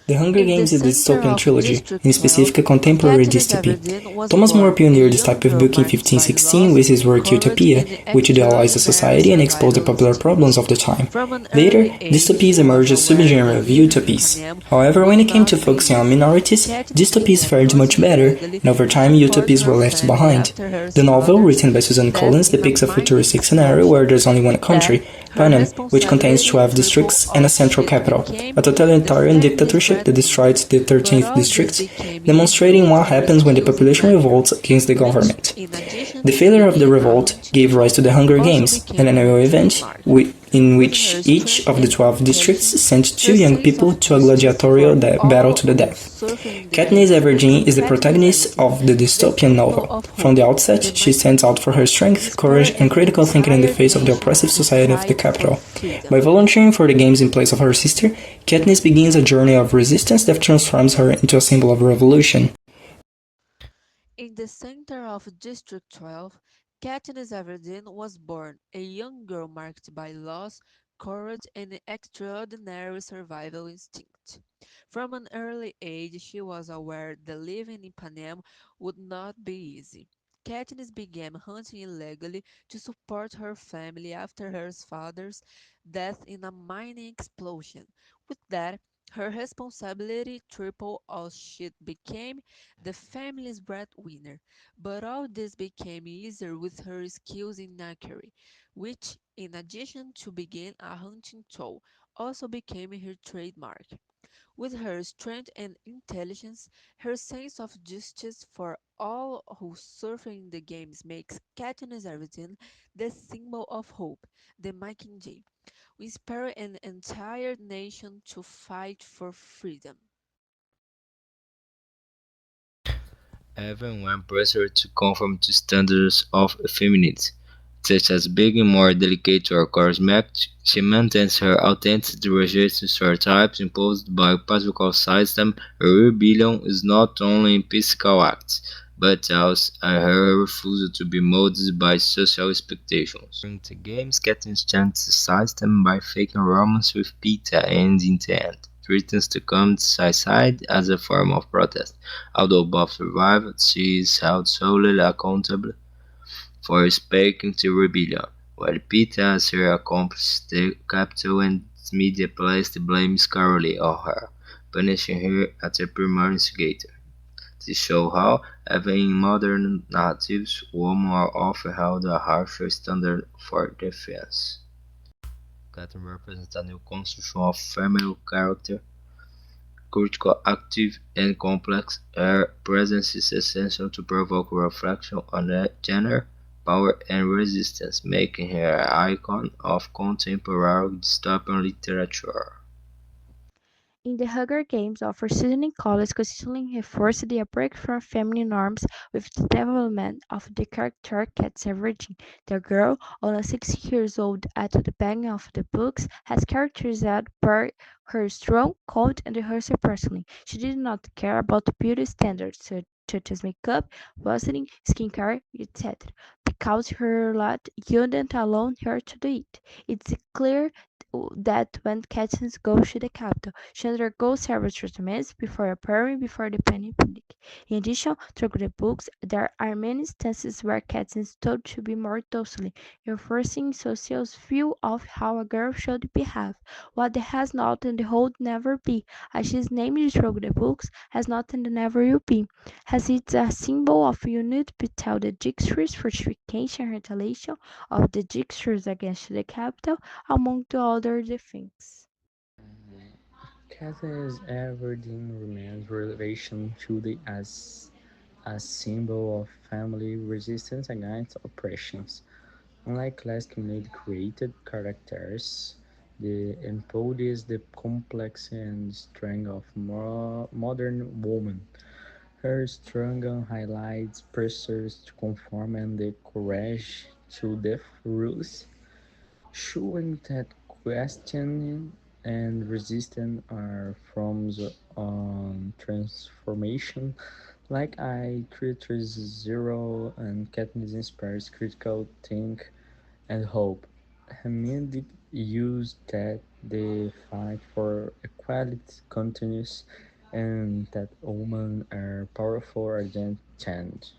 The Hunger In the Games is a center dystopian of trilogy, District in specific a 12, contemporary Katniss dystopy. Everdeen was Thomas More born, a pioneered this young type of girl book in marked by 1516 loss, with his work courage, Utopia, and which idealized the extraordinary society and exposed the survival popular problems instincts. of the time. From an Later, early age, dystopias she was emerged as aware subgenre that of living in utopias. Panem However, would when it came to not be focusing on easy. minorities, Katniss dystopias began fared much hunting better, illegally and over to time support utopias were her left family behind. after her The novel, father's written by Susan death Collins, in a depicts a mining futuristic scenario where explosion. there's only one With that, country, her Panem, which contains responsibility 12 tripled districts and a as central she capital, became a the totalitarian family's dictatorship that breadwinner. destroys the But 13th all this district, became easier demonstrating with what her happens when the skills in population knackery, revolts against the which, government. in addition The to failure of the being a revolt hunting gave rise tool, to the Hunger also Games, an became her annual event trademark. in With her which each strength of the and 12 districts intelligence, sent her two young sense people of to a justice gladiatorial for battle all to the who death. suffer in the Katniss games makes Everdeen is the Katniss protagonist Everdeen of the the dystopian symbol novel. of From the hope, outset, the she mighty stands out Jane. for her strength, courage, Inspire and an critical thinking in the entire face of the nation oppressive to society of the fight for capital. By freedom. volunteering for the games in place of her sister, Katniss begins a journey of resistance that transforms her into a symbol of revolution. In the center of District 12, Katniss Everdeen was born, a young girl marked by loss, courage, and extraordinary survival instinct. From an early age, she was aware that living in Panem would not be easy. Katniss began hunting illegally to support her family after her father's death in a mining explosion. With that, her responsibility tripled as she became the family's breadwinner. But all this became easier with her skills in knackery, which, in addition to being a hunting tool, also became her trademark. With her strength and intelligence, her sense of justice for all who suffer in the games makes Katniss Everdeen the symbol of hope, the Mockingjay. We inspire an entire nation to fight for freedom. Even when pressured to conform to standards of femininity, such as being more delicate or charismatic, she maintains her authenticity, rejecting stereotypes imposed by patriarchal system. Her rebellion is not only a physical act, but also her refusal to be molded by social expectations. During the games, Katniss challenges the system by faking romance with Peeta and in the end, threatens to commit suicide as a form of protest. Although both survived, she is held solely accountable for speaking to rebellion, while Peter as her accomplice, the capital and media placed the blame squarely on her, punishing her as a primary instigator. This shows how, even in modern narratives, women are often held a harsher standard for defense. Catherine represents a new construction of female character, critical, active, and complex. Her presence is essential to provoke reflection on gender, power, and resistance, making her an icon of contemporary dystopian literature. In the Hunger Games, our seasoning college consistently reinforced the break from family norms with the development of the character Katniss Everdeen. The girl, only 16 years old at the beginning of the books, has characterized by her strong, cold, and rehearsed personally. She did not care about beauty standards such as makeup, vaseline, skincare, etc., because her lot wouldn't allow her to do it. It's clear that when Katniss goes to the capital, she undergoes several treatments before appearing before the penny public. In addition, through the books, there are many instances where Katniss is told to be more docile, reinforcing Social's view of how a girl should behave. What has not and would never be, as she is named through the books, has not and never will be, as it's a symbol of unity between the Jixters fortification and retaliation of the Jixters against the capital, among the other things. Katniss Everdeen remains relevant today as a symbol of family resistance against oppressions. Unlike classically created characters, the embodies the complex and strength of modern woman. Her struggle highlights pressures to conform and the courage to the rules, showing that questioning and resistance are forms of transformation. Like I Creator Zero and Katniss inspires critical think and hope. Hamid used that the fight for quality continues and that women are powerful agent change.